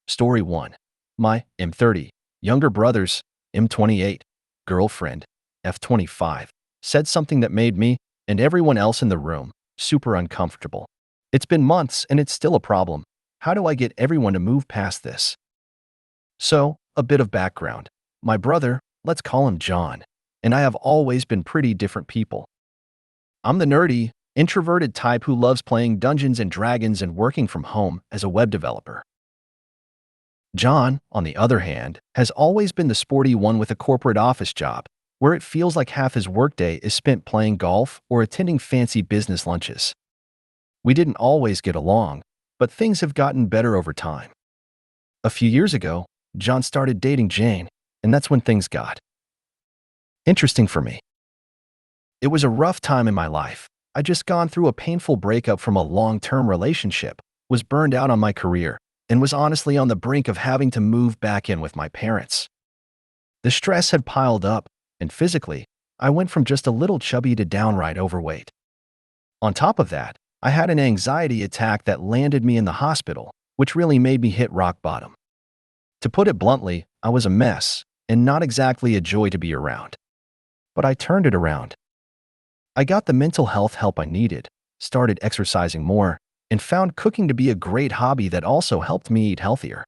Story 1. My M30 younger brother's M28 girlfriend, F25, said something that made me and everyone else in the room super uncomfortable. It's been months and it's still a problem. How do I get everyone to move past this? So, a bit of background. My brother, let's call him John, and I have always been pretty different people. I'm the nerdy, introverted type who loves playing Dungeons and Dragons and working from home as a web developer. John, on the other hand, has always been the sporty one with a corporate office job, where it feels like half his workday is spent playing golf or attending fancy business lunches. We didn't always get along, but things have gotten better over time. A few years ago, John started dating Jane, and that's when things got interesting for me. It was a rough time in my life. I'd just gone through a painful breakup from a long-term relationship, was burned out on my career, and was honestly on the brink of having to move back in with my parents. The stress had piled up, and physically, I went from just a little chubby to downright overweight. On top of that, I had an anxiety attack that landed me in the hospital, which really made me hit rock bottom. To put it bluntly, I was a mess, and not exactly a joy to be around. But I turned it around. I got the mental health help I needed, started exercising more, and found cooking to be a great hobby that also helped me eat healthier.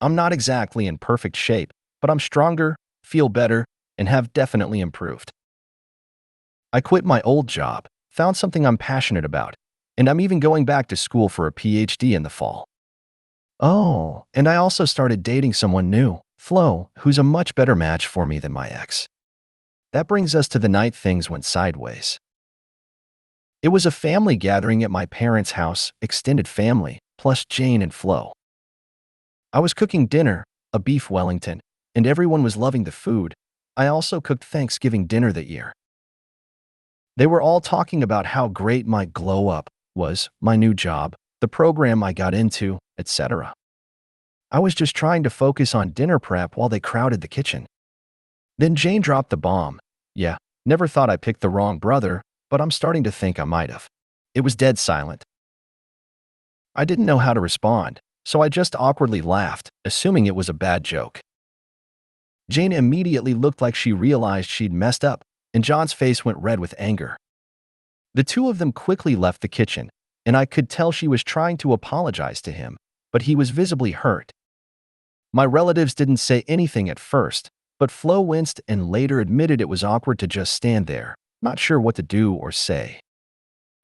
I'm not exactly in perfect shape, but I'm stronger, feel better, and have definitely improved. I quit my old job, found something I'm passionate about, and I'm even going back to school for a PhD in the fall. Oh, and I also started dating someone new, Flo, who's a much better match for me than my ex. That brings us to the night things went sideways. It was a family gathering at my parents' house, extended family, plus Jane and Flo. I was cooking dinner, a beef Wellington, and everyone was loving the food. I also cooked Thanksgiving dinner that year. They were all talking about how great my glow up was, my new job, the program I got into, etc. I was just trying to focus on dinner prep while they crowded the kitchen. Then Jane dropped the bomb. Yeah, never thought I picked the wrong brother, but I'm starting to think I might have. It was dead silent. I didn't know how to respond, so I just awkwardly laughed, assuming it was a bad joke. Jane immediately looked like she realized she'd messed up, and John's face went red with anger. The two of them quickly left the kitchen, and I could tell she was trying to apologize to him, but he was visibly hurt. My relatives didn't say anything at first, but Flo winced and later admitted it was awkward to just stand there, not sure what to do or say.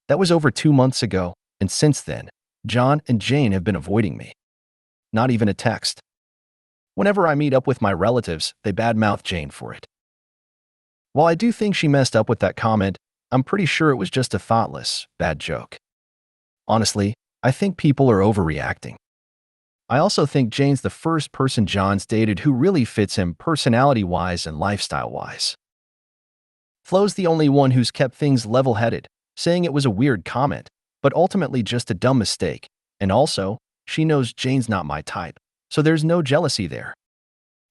That was over 2 months ago, and since then, John and Jane have been avoiding me. Not even a text. Whenever I meet up with my relatives, they badmouth Jane for it. While I do think she messed up with that comment, I'm pretty sure it was just a thoughtless, bad joke. Honestly, I think people are overreacting. I also think Jane's the first person John's dated who really fits him personality-wise and lifestyle-wise. Flo's the only one who's kept things level-headed, saying it was a weird comment, but ultimately just a dumb mistake, and also, she knows Jane's not my type, so there's no jealousy there.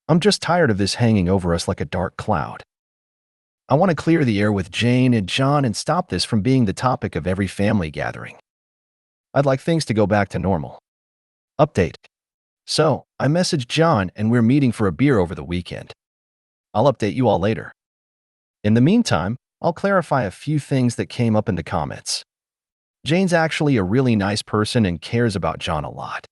I'm just tired of this hanging over us like a dark cloud. I want to clear the air with Jane and John and stop this from being the topic of every family gathering. I'd like things to go back to normal. Update. So, I messaged John and we're meeting for a beer over the weekend. I'll update you all later. In the meantime, I'll clarify a few things that came up in the comments. Jane's actually a really nice person and cares about John a lot.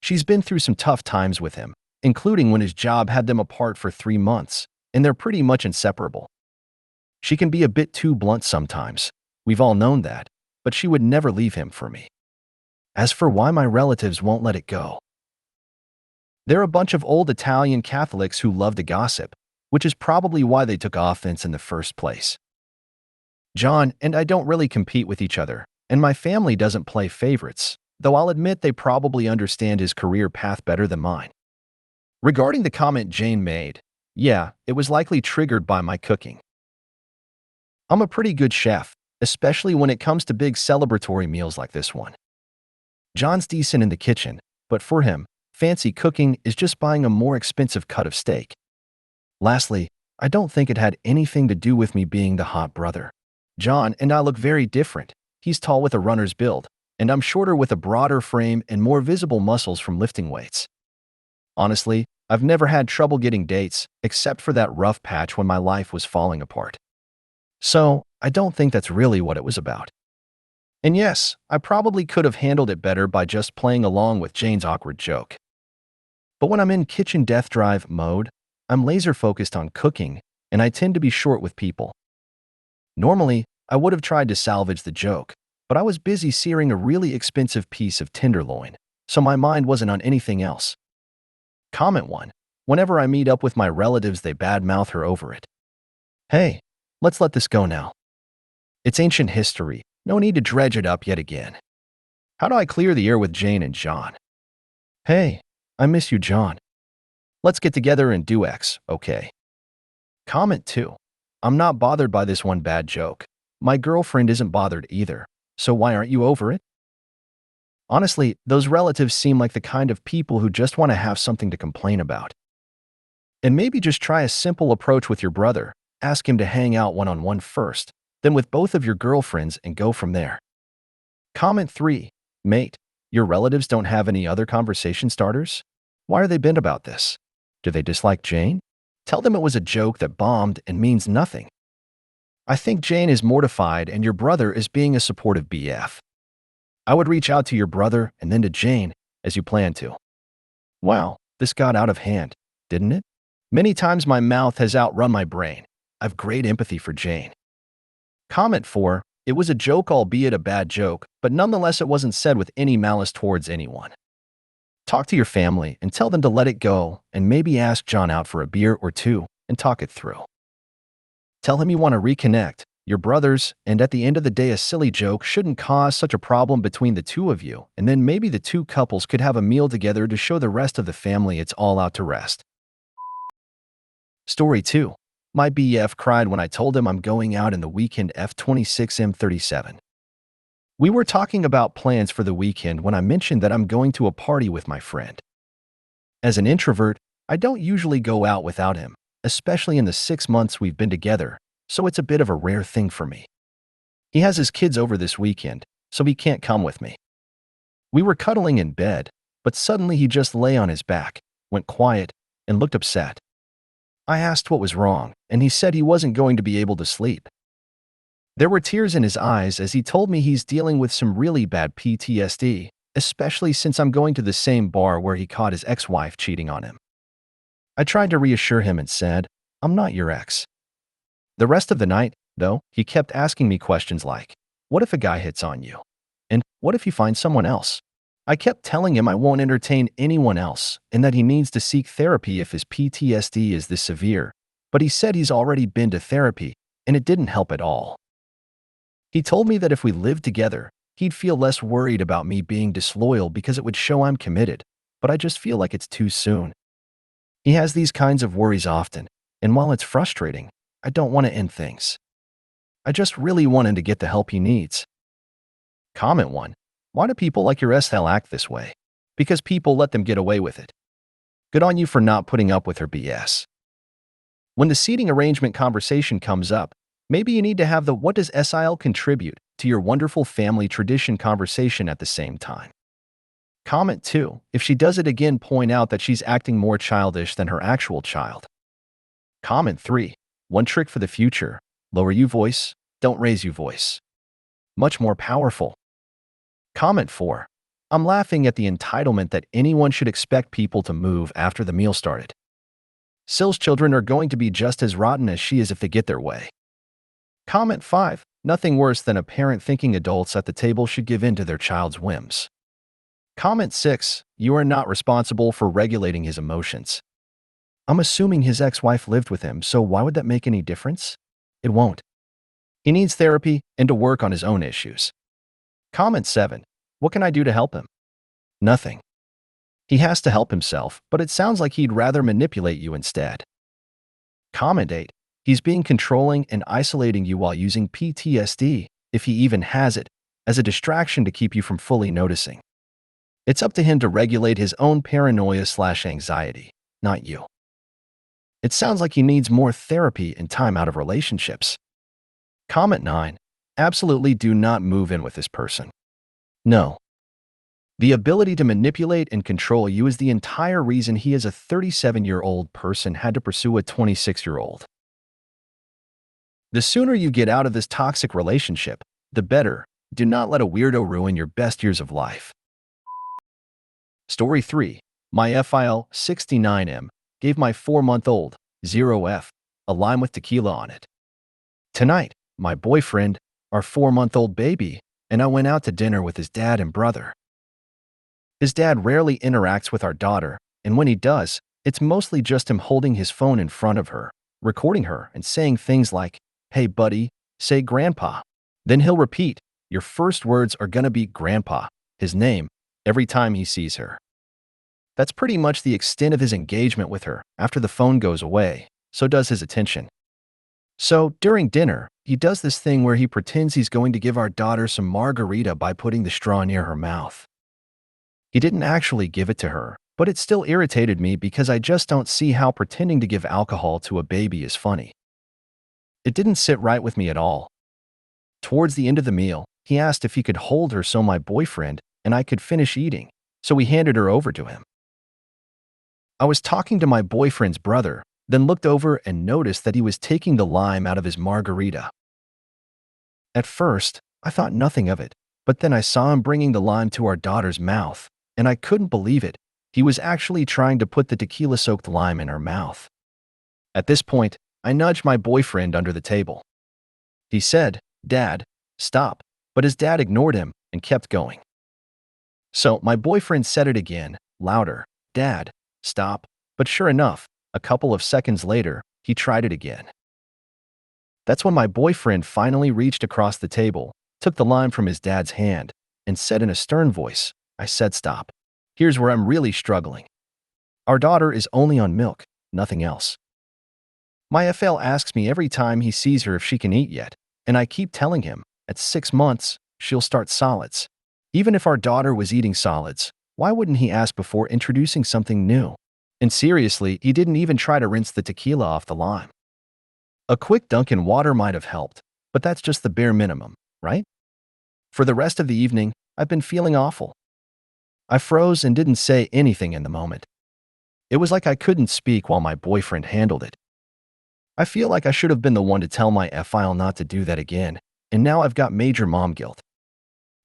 She's been through some tough times with him, including when his job had them apart for 3 months, and they're pretty much inseparable. She can be a bit too blunt sometimes. We've all known that, but she would never leave him for me. As for why my relatives won't let it go, they're a bunch of old Italian Catholics who love to gossip, which is probably why they took offense in the first place. John and I don't really compete with each other, and my family doesn't play favorites, though I'll admit they probably understand his career path better than mine. Regarding the comment Jane made, yeah, it was likely triggered by my cooking. I'm a pretty good chef, especially when it comes to big celebratory meals like this one. John's decent in the kitchen, but for him, fancy cooking is just buying a more expensive cut of steak. Lastly, I don't think it had anything to do with me being the hot brother. John and I look very different. He's tall with a runner's build, and I'm shorter with a broader frame and more visible muscles from lifting weights. Honestly, I've never had trouble getting dates, except for that rough patch when my life was falling apart. So, I don't think that's really what it was about. And yes, I probably could have handled it better by just playing along with Jane's awkward joke. But when I'm in kitchen death drive mode, I'm laser focused on cooking, and I tend to be short with people. Normally, I would have tried to salvage the joke, but I was busy searing a really expensive piece of tenderloin, so my mind wasn't on anything else. Comment 1. Whenever I meet up with my relatives, they badmouth her over it. Hey, let's let this go now. It's ancient history. No need to dredge it up yet again. How do I clear the air with Jane and John? Hey, I miss you, John. Let's get together and do X, okay? Comment 2. I'm not bothered by this one bad joke. My girlfriend isn't bothered either, so why aren't you over it? Honestly, those relatives seem like the kind of people who just want to have something to complain about. And maybe just try a simple approach with your brother. Ask him to hang out one-on-one first, then with both of your girlfriends and go from there. Comment 3. Mate, your relatives don't have any other conversation starters? Why are they bent about this? Do they dislike Jane? Tell them it was a joke that bombed and means nothing. I think Jane is mortified and your brother is being a supportive BF. I would reach out to your brother and then to Jane, as you plan to. Wow, this got out of hand, didn't it? Many times my mouth has outrun my brain. I've great empathy for Jane. Comment 4. It was a joke, albeit a bad joke, but nonetheless it wasn't said with any malice towards anyone. Talk to your family and tell them to let it go, and maybe ask John out for a beer or two and talk it through. Tell him you want to reconnect, your brothers, and at the end of the day a silly joke shouldn't cause such a problem between the two of you, and then maybe the two couples could have a meal together to show the rest of the family it's all out to rest. Story 2. My BF cried when I told him I'm going out in the weekend. F26M37. We were talking about plans for the weekend when I mentioned that I'm going to a party with my friend. As an introvert, I don't usually go out without him, especially in the 6 months we've been together, so it's a bit of a rare thing for me. He has his kids over this weekend, so he can't come with me. We were cuddling in bed, but suddenly he just lay on his back, went quiet, and looked upset. I asked what was wrong, and he said he wasn't going to be able to sleep. There were tears in his eyes as he told me he's dealing with some really bad PTSD, especially since I'm going to the same bar where he caught his ex-wife cheating on him. I tried to reassure him and said, I'm not your ex. The rest of the night, though, he kept asking me questions like, what if a guy hits on you? And what if you find someone else? I kept telling him I won't entertain anyone else and that he needs to seek therapy if his PTSD is this severe, but he said he's already been to therapy and it didn't help at all. He told me that if we lived together, he'd feel less worried about me being disloyal because it would show I'm committed, but I just feel like it's too soon. He has these kinds of worries often, and while it's frustrating, I don't want to end things. I just really want him to get the help he needs. Comment 1. Why do people like your SL act this way? Because people let them get away with it. Good on you for not putting up with her BS. When the seating arrangement conversation comes up, maybe you need to have the what does SIL contribute to your wonderful family tradition conversation at the same time. Comment 2. If she does it again, point out that she's acting more childish than her actual child. Comment 3. One trick for the future. Lower you voice, don't raise you voice. Much more powerful. Comment 4. I'm laughing at the entitlement that anyone should expect people to move after the meal started. Sil's children are going to be just as rotten as she is if they get their way. Comment 5. Nothing worse than a parent thinking adults at the table should give in to their child's whims. Comment 6. You are not responsible for regulating his emotions. I'm assuming his ex-wife lived with him, so why would that make any difference? It won't. He needs therapy and to work on his own issues. Comment 7. What can I do to help him? Nothing. He has to help himself, but it sounds like he'd rather manipulate you instead. Comment 8. He's being controlling and isolating you while using PTSD, if he even has it, as a distraction to keep you from fully noticing. It's up to him to regulate his own paranoia/anxiety, not you. It sounds like he needs more therapy and time out of relationships. Comment 9. Absolutely do not move in with this person. No. The ability to manipulate and control you is the entire reason he as a 37-year-old person had to pursue a 26-year-old. The sooner you get out of this toxic relationship, the better. Do not let a weirdo ruin your best years of life. Story 3. My FIL 69M gave my 4-month-old 0F a lime with tequila on it. Tonight, my boyfriend, our 4-month-old baby, and I went out to dinner with his dad and brother. His dad rarely interacts with our daughter, and when he does, it's mostly just him holding his phone in front of her, recording her, and saying things like, "Hey buddy, say grandpa." Then he'll repeat, "Your first words are gonna be grandpa," his name, every time he sees her. That's pretty much the extent of his engagement with her. After the phone goes away, so does his attention. So, during dinner, he does this thing where he pretends he's going to give our daughter some margarita by putting the straw near her mouth. He didn't actually give it to her, but it still irritated me because I just don't see how pretending to give alcohol to a baby is funny. It didn't sit right with me at all. Towards the end of the meal, he asked if he could hold her so my boyfriend and I could finish eating, so we handed her over to him. I was talking to my boyfriend's brother, then looked over and noticed that he was taking the lime out of his margarita. At first, I thought nothing of it, but then I saw him bringing the lime to our daughter's mouth, and I couldn't believe it. He was actually trying to put the tequila-soaked lime in her mouth. At this point, I nudged my boyfriend under the table. He said, "Dad, stop," but his dad ignored him and kept going. So my boyfriend said it again, louder, "Dad, stop," but sure enough, a couple of seconds later, he tried it again. That's when my boyfriend finally reached across the table, took the lime from his dad's hand, and said in a stern voice, "I said stop. Here's where I'm really struggling. Our daughter is only on milk, nothing else. My FL asks me every time he sees her if she can eat yet, and I keep telling him, at 6 months, she'll start solids. Even if our daughter was eating solids, why wouldn't he ask before introducing something new? And seriously, he didn't even try to rinse the tequila off the lime. A quick dunk in water might have helped, but that's just the bare minimum, right? For the rest of the evening, I've been feeling awful. I froze and didn't say anything in the moment. It was like I couldn't speak while my boyfriend handled it. I feel like I should have been the one to tell my FIL not to do that again, and now I've got major mom guilt.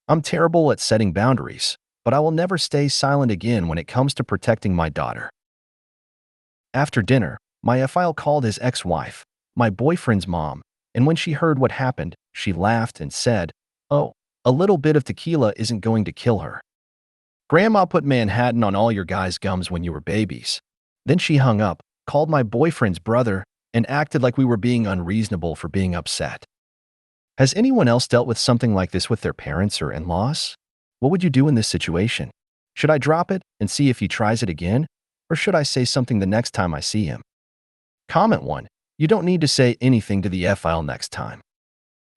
I'm terrible at setting boundaries, but I will never stay silent again when it comes to protecting my daughter. After dinner, my FIL called his ex-wife, my boyfriend's mom, and when she heard what happened, she laughed and said, "Oh, a little bit of tequila isn't going to kill her. Grandma put Manhattan on all your guys' gums when you were babies." Then she hung up, called my boyfriend's brother, and acted like we were being unreasonable for being upset. Has anyone else dealt with something like this with their parents or in-laws? What would you do in this situation? Should I drop it and see if he tries it again? Or should I say something the next time I see him? Comment 1. You don't need to say anything to the FIL next time.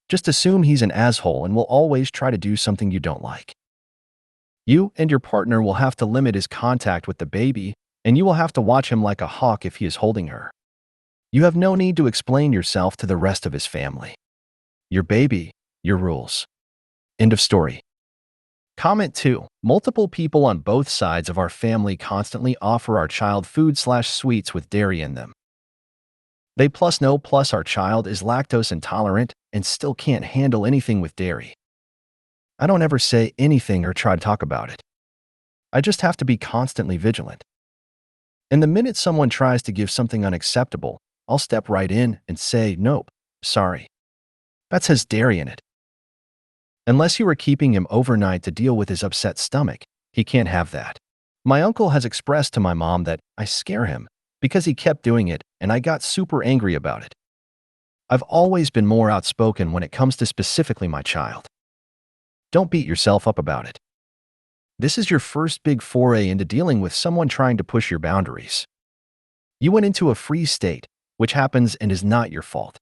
Just assume he's an asshole and will always try to do something you don't like. You and your partner will have to limit his contact with the baby, and you will have to watch him like a hawk if he is holding her. You have no need to explain yourself to the rest of his family. Your baby, your rules. End of story. Comment 2. Multiple people on both sides of our family constantly offer our child food/sweets with dairy in them. They plus know plus our child is lactose intolerant and still can't handle anything with dairy. I don't ever say anything or try to talk about it. I just have to be constantly vigilant. And the minute someone tries to give something unacceptable, I'll step right in and say, "Nope, sorry. That has dairy in it." Unless you are keeping him overnight to deal with his upset stomach, he can't have that. My uncle has expressed to my mom that I scare him because he kept doing it and I got super angry about it. I've always been more outspoken when it comes to specifically my child. Don't beat yourself up about it. This is your first big foray into dealing with someone trying to push your boundaries. You went into a freeze state, which happens and is not your fault.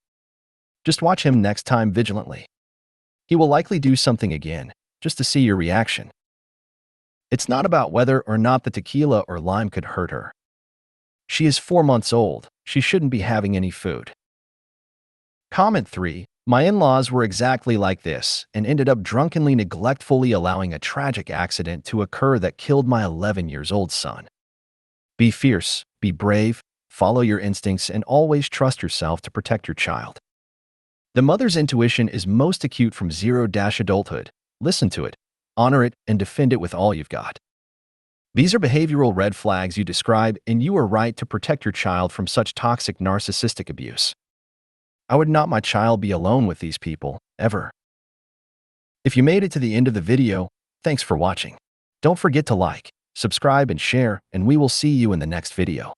Just watch him next time vigilantly. He will likely do something again, just to see your reaction. It's not about whether or not the tequila or lime could hurt her. She is 4 months old. She shouldn't be having any food. Comment 3. My in-laws were exactly like this and ended up drunkenly neglectfully allowing a tragic accident to occur that killed my 11 years old son. Be fierce, be brave, follow your instincts, and always trust yourself to protect your child. The mother's intuition is most acute from zero-adulthood. Listen to it, honor it, and defend it with all you've got. These are behavioral red flags you describe, and you are right to protect your child from such toxic narcissistic abuse. I would not my child be alone with these people, ever. If you made it to the end of the video, thanks for watching. Don't forget to like, subscribe, and share, and we will see you in the next video.